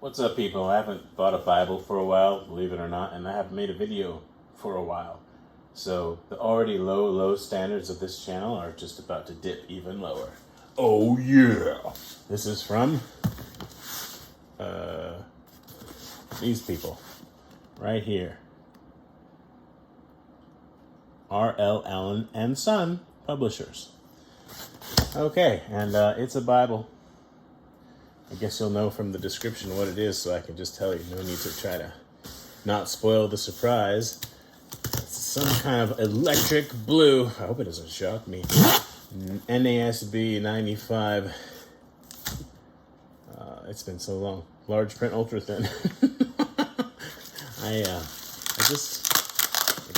What's up, people? I haven't bought a Bible for a while, believe it or not, and I haven't made a video for a while. So the already low standards of this channel are just about to dip even lower. Oh yeah! This is from these people right here. R.L. Allan and Son Publishers. Okay, and it's a Bible. I guess you'll know from the description what it is, so I can just tell you. No need to try to not spoil the surprise. It's some kind of electric blue. I hope it doesn't shock me. NASB 95. It's been so long. Large print, ultra thin. I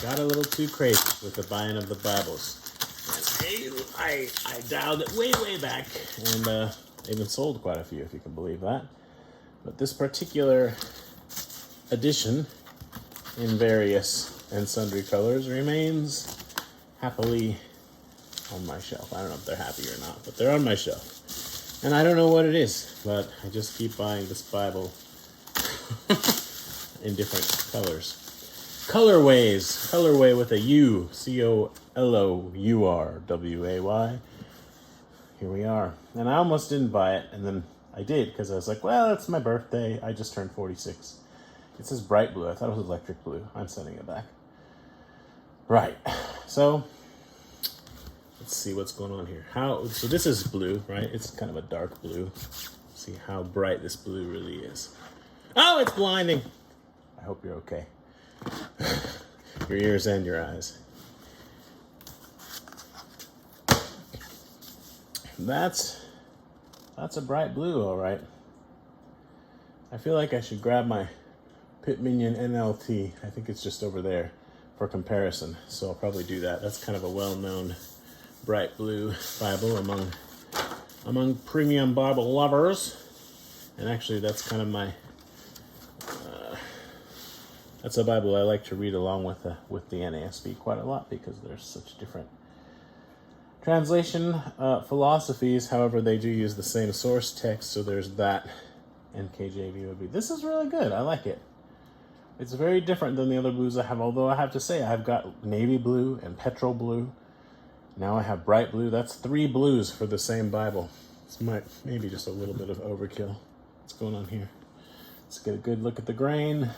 got a little too crazy with the buying of the Bibles. I dialed it way back, and even sold quite a few, if you can believe that. But this particular edition, in various and sundry colors, remains happily on my shelf. I don't know if they're happy or not, but they're on my shelf. And I don't know what it is, but I just keep buying this Bible in different colors. Colorways. Colorway with a U. COLOURWAY. Here we are. And I almost didn't buy it, and then I did, because I was like, well, it's my birthday. I just turned 46. It says bright blue. I thought it was electric blue. I'm sending it back. Right. So, let's see what's going on here. So this is blue, right? It's kind of a dark blue. See how bright this blue really is. Oh, it's blinding. I hope you're okay. Your ears and your eyes. That's a bright blue, all right. I feel like I should grab my Pit Minion NLT. I think it's just over there for comparison, so I'll probably do that. That's kind of a well-known bright blue Bible among premium Bible lovers. And actually, that's kind of my that's a Bible I like to read along with the NASB quite a lot, because there's such different translation philosophies. However, they do use the same source text, so there's that. And KJV would be. This is really good. I like it. It's very different than the other blues I have, although I have to say I've got navy blue and petrol blue. Now I have bright blue. That's 3 blues for the same Bible. This might maybe just a little bit of overkill. What's going on here? Let's get a good look at the grain.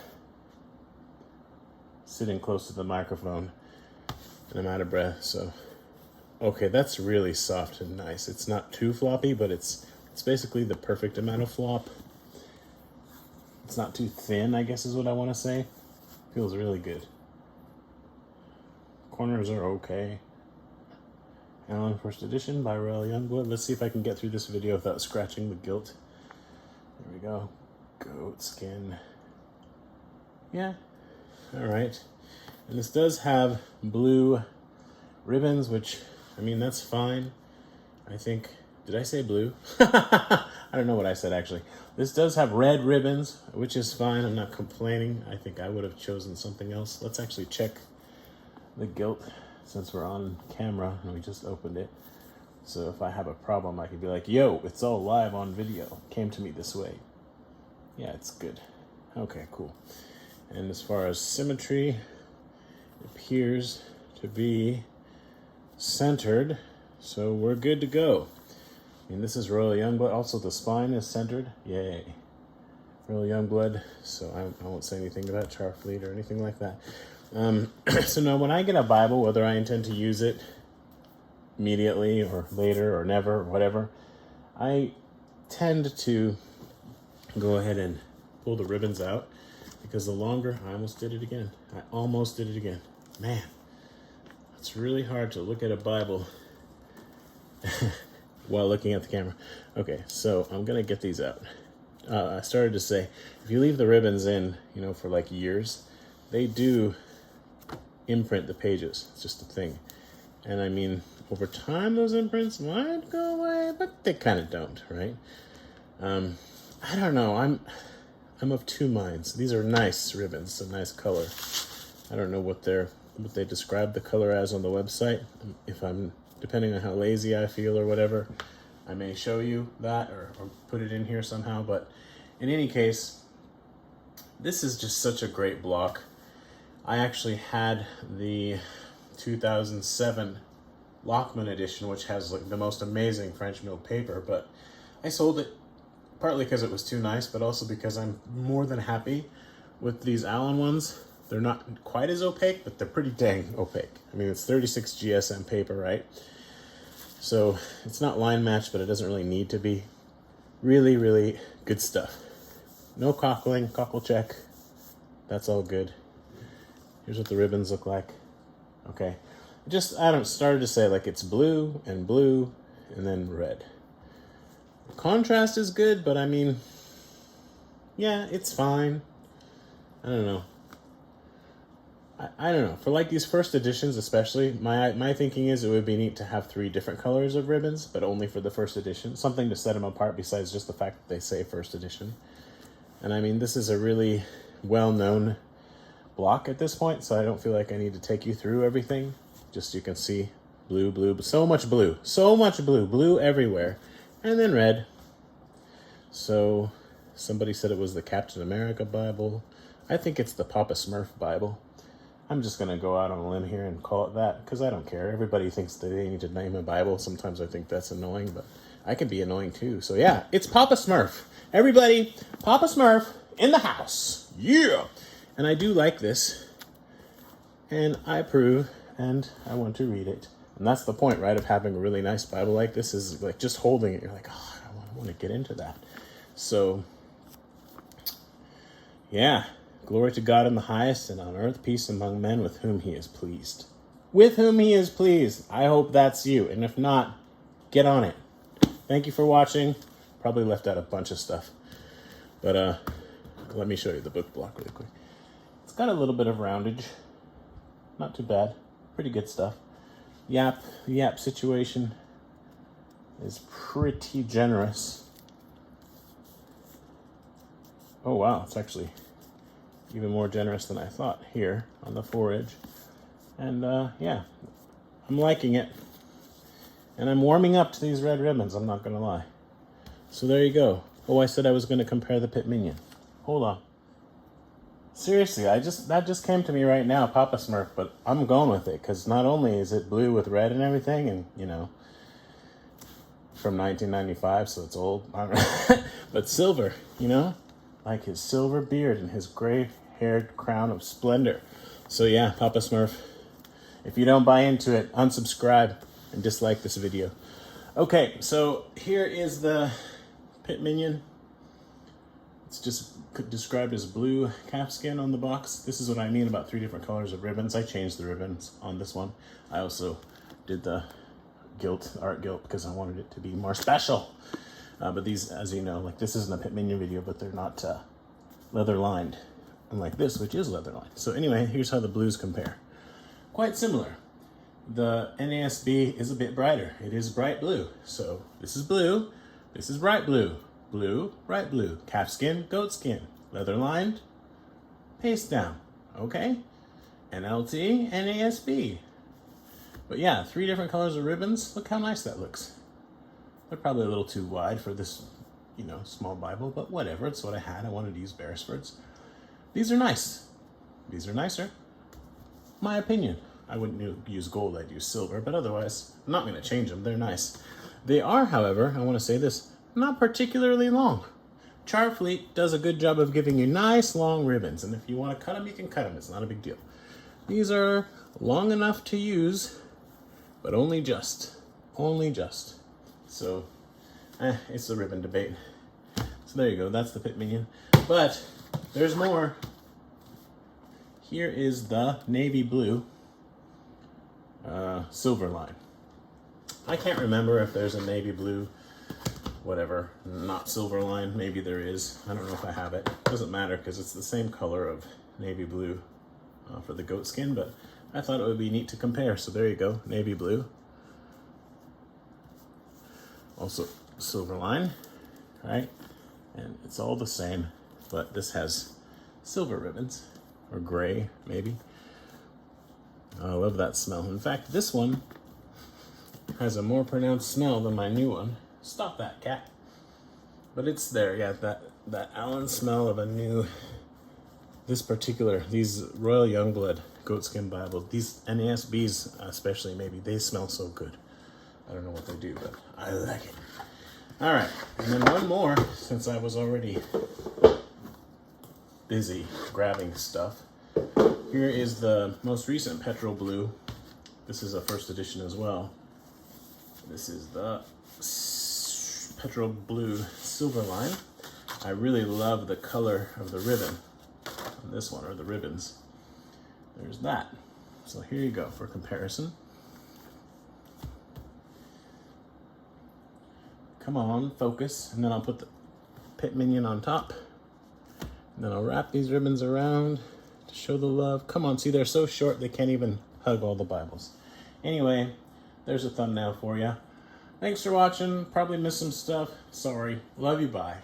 Sitting close to the microphone, and I'm out of breath, so... Okay, that's really soft and nice. It's not too floppy, but it's basically the perfect amount of flop. It's not too thin, I guess is what I want to say. Feels really good. Corners are okay. Allan First Edition by Royal Youngblood. Let's see if I can get through this video without scratching the gilt. There we go. Goat skin. Yeah. All right. And this does have blue ribbons, which... I mean, that's fine. I think, did I say blue? I don't know what I said, actually. This does have red ribbons, which is fine. I'm not complaining. I think I would have chosen something else. Let's actually check the gilt, since we're on camera and we just opened it. So if I have a problem, I can be like, yo, it's all live on video. Came to me this way. Yeah, it's good. Okay, cool. And as far as symmetry, it appears to be centered, so we're good to go. I mean, this is Royal Youngblood. Also, the spine is centered. Yay. Royal Youngblood. So I won't say anything about Charfleet or anything like that. So now, when I get a Bible, whether I intend to use it immediately or later or never or whatever, I tend to go ahead and pull the ribbons out, because the longer... I almost did it again. Man. It's really hard to look at a Bible while looking at the camera. Okay, so I'm going to get these out. I started to say, if you leave the ribbons in, for like years, they do imprint the pages. It's just a thing. And I mean, over time, those imprints might go away, but they kind of don't, right? I don't know. I'm of two minds. These are nice ribbons, a nice color. I don't know what they describe the color as on the website. If I'm, depending on how lazy I feel or whatever, I may show you that or put it in here somehow. But in any case, this is just such a great block. I actually had the 2007 Lockman edition, which has like the most amazing French milled paper, but I sold it partly because it was too nice, but also because I'm more than happy with these Allan ones. They're not quite as opaque, but they're pretty dang opaque. I mean, it's 36 GSM paper, right? So it's not line matched, but it doesn't really need to be. Really, really good stuff. No cockling, cockle check. That's all good. Here's what the ribbons look like. Okay. Started to say like it's blue and then red. The contrast is good, but I mean, yeah, it's fine. I don't know. I don't know. For like these first editions especially, my thinking is it would be neat to have 3 different colors of ribbons, but only for the first edition. Something to set them apart besides just the fact that they say first edition. And I mean, this is a really well-known block at this point, so I don't feel like I need to take you through everything. Just so you can see blue, so much blue everywhere. And then red. So somebody said it was the Captain America Bible. I think it's the Papa Smurf Bible. I'm just going to go out on a limb here and call it that, because I don't care. Everybody thinks that they need to name a Bible. Sometimes I think that's annoying, but I can be annoying too. So yeah, it's Papa Smurf. Everybody, Papa Smurf in the house. Yeah! And I do like this, and I approve, and I want to read it. And that's the point, right, of having a really nice Bible like this, is like just holding it. You're like, oh, I want to get into that. So, yeah. Glory to God in the highest, and on earth peace among men with whom he is pleased. With whom he is pleased. I hope that's you. And if not, get on it. Thank you for watching. Probably left out a bunch of stuff. But let me show you the book block really quick. It's got a little bit of roundage. Not too bad. Pretty good stuff. The yap situation is pretty generous. Oh wow, it's actually even more generous than I thought here on the foredge. And yeah, I'm liking it. And I'm warming up to these red ribbons, I'm not gonna lie. So there you go. Oh, I said I was gonna compare the Pit Minion. Hold on. Seriously, that just came to me right now, Papa Smurf, but I'm going with it, because not only is it blue with red and everything, and you know, from 1995, so it's old, but silver, you know? Like his silver beard and his gray-haired crown of splendor. So yeah, Papa Smurf. If you don't buy into it, unsubscribe and dislike this video. Okay, so here is the Pit Minion. It's just described as blue calfskin on the box. This is what I mean about 3 different colors of ribbons. I changed the ribbons on this one. I also did the art gilt, because I wanted it to be more special. But these, as you know, like this isn't a Pit Minion video, but they're not leather lined, unlike this, which is leather lined. So anyway, here's how the blues compare. Quite similar. The NASB is a bit brighter. It is bright blue. So this is blue, this is bright blue. Blue, bright blue. Calfskin, goat skin. Leather lined, paste down. Okay? NLT, NASB. But yeah, 3 different colors of ribbons. Look how nice that looks. They're probably a little too wide for this, you know, small Bible, but whatever. It's what I had. I wanted to use Beresfords. These are nice. These are nicer. My opinion. I wouldn't use gold. I'd use silver, but otherwise, I'm not going to change them. They're nice. They are, however, I want to say this, not particularly long. Charfleet does a good job of giving you nice long ribbons, and if you want to cut them, you can cut them. It's not a big deal. These are long enough to use, but only just. Only just. So, it's a ribbon debate. So there you go, that's the Pit Minion. But, there's more. Here is the navy blue silver line. I can't remember if there's a navy blue, whatever, not silver line. Maybe there is. I don't know if I have it. Doesn't matter, because it's the same color of navy blue for the goat skin, but I thought it would be neat to compare. So there you go, navy blue. Also silver line, right? And it's all the same, but this has silver ribbons, or gray maybe. I love that smell. In fact, this one has a more pronounced smell than my new one. Stop that, cat. But it's there, yeah, that Allan smell of a new, these Royal Youngblood goatskin Bibles, these NASBs especially, maybe, they smell so good. I don't know what they do, but I like it. All right, and then one more, since I was already busy grabbing stuff. Here is the most recent Petrol Blue. This is a first edition as well. This is the Petrol Blue Silverline. I really love the color of the ribbon on this one, or the ribbons. There's that. So here you go for comparison. Come on, focus. And then I'll put the pit minion on top. And then I'll wrap these ribbons around to show the love. Come on, see, they're so short they can't even hug all the Bibles. Anyway, there's a thumbnail for you. Thanks for watching. Probably missed some stuff. Sorry. Love you. Bye.